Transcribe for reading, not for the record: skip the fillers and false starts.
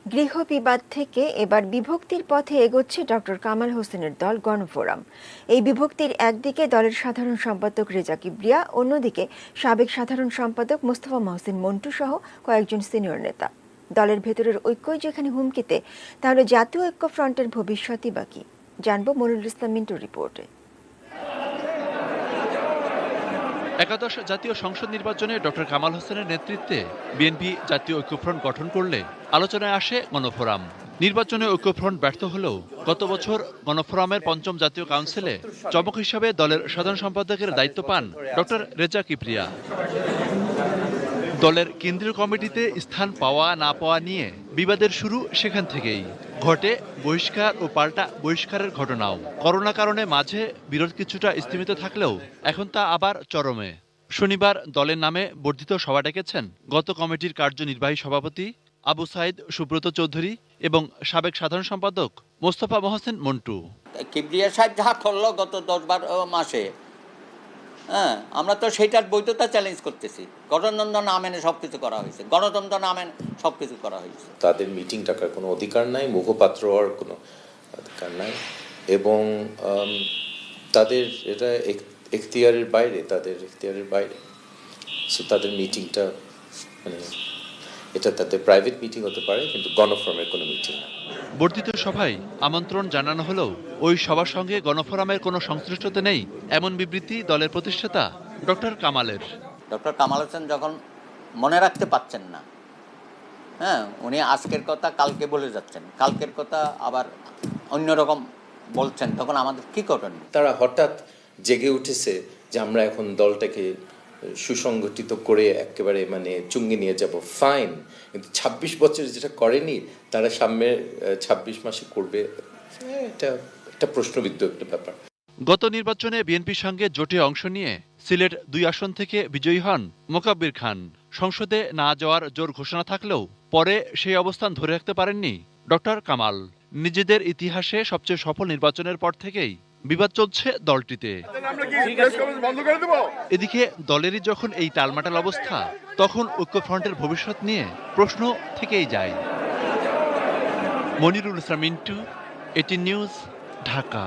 গৃহ বিবাদ থেকে এবার বিভক্তির পথে এগোচ্ছে ডক্টর কামাল হোসেনের দল গণফোরাম। এই বিভক্তির একদিকে দলের সাধারণ সম্পাদক রেজা কিবরিয়া, অন্যদিকে সাবেক সাধারণ সম্পাদক মোস্তফা মহসিন মন্টু সহ কয়েকজন সিনিয়র নেতা। দলের ভেতরের ঐক্যই যেখানে হুমকিতে, তাহলে জাতীয় ঐক্য ফ্রন্টের ভবিষ্যৎই বাকি। জানবো মনিরুল ইসলাম মিন্টুর রিপোর্টে। একাদশ জাতীয় সংসদ নির্বাচনে ডক্টর কামাল হোসেনের নেতৃত্বে বিএনপি জাতীয় ঐক্যফ্রন্ট গঠন করলে আলোচনায় আসে গণফোরাম। নির্বাচনে ঐক্যফ্রন্ট ব্যর্থ হলেও গত বছর গণফোরামের পঞ্চম জাতীয় কাউন্সিলে চমক হিসাবে দলের সাধারণ সম্পাদকের দায়িত্ব পান ডক্টর রেজা কিবরিয়া। দলের কেন্দ্রীয় কমিটিতে স্থান পাওয়া না পাওয়া নিয়ে বিবাদের শুরু সেখান থেকেই। ঘটে বহিষ্কার ও পাল্টা বহিষ্কারের ঘটনাও। করোনা কারণে মাঝে বিরোধ কিছুটা স্থিমিত থাকলেও এখন তা আবার চরমে। শনিবার দলের নামে বর্ধিত সভা ডেকেছেন গত কমিটির কার্যনির্বাহী সভাপতি আবু সাইদ সুব্রত চৌধুরী এবং সাবেক সাধারণ সম্পাদক মোস্তফা মহসিন মন্টু। কিবরিয়া সাহেব যাহা করলো গত 10-12 মাসে, আমরা তো সেটার বৈধতা চ্যালেঞ্জ করতেছি। গণতন্ত্র না মেনে সবকিছু করা হয়েছে, গণতন্ত্র না মেনে সবকিছু করা হয়েছে। তাদের মিটিং ডাকার কোনো অধিকার নাই, মুখপাত্র হওয়ার কোনো অধিকার নাই, এবং তাদের এটা এখতিয়ারের বাইরে। সো তাদের মিটিংটা মানে এটা তাদের প্রাইভেট মিটিং হতে পারে, কিন্তু গণফোরামের কোনো মিটিং না। বর্ধিত সভায় আমন্ত্রণ জানানো হলেও ওই সবার সঙ্গে গণফোরামের কোনো সংশ্লিষ্টতা নেই, এমন বিবৃতি দলের প্রতিষ্ঠাতা ডক্টর কামালের। ডক্টর কামাল হোসেন যখন মনে রাখতে পারছেন না, উনি আজকের কথা কালকে বলে যাচ্ছেন, কালকের কথা আবার অন্যরকম বলছেন, তখন আমাদের কি করণীয়? তারা হঠাৎ জেগে উঠেছে যে আমরা এখন দলটাকে সুসংগঠিত করে একেবারে মানে চুঙ্গি নিয়ে যাব, ফাইন, কিন্তু 26 বছর যেটা করেনি তারা সামনের 26 মাসে করবে, এটা একটা প্রশ্নবিদ্ধ একটা ব্যাপার। গত নির্বাচনে বিএনপির সঙ্গে জোটে অংশ নিয়ে সিলেট 2 আসন থেকে বিজয়ী হন মোকাব্বির খান। সংসদে না যাওয়ার জোর ঘোষণা থাকলেও পরে সেই অবস্থান ধরে রাখতে পারেননি ডক্টর কামাল। নিজেদের ইতিহাসে সবচেয়ে সফল নির্বাচনের পর থেকেই বিবাদ চলছে দলটিতে। এদিকে দলেরই যখন এই টালমাটাল অবস্থা, তখন ঐক্যফ্রন্টের ভবিষ্যৎ নিয়ে প্রশ্ন থেকেই যায়। মনিরুল ইসলাম মিন্টু, এটি নিউজ, ঢাকা।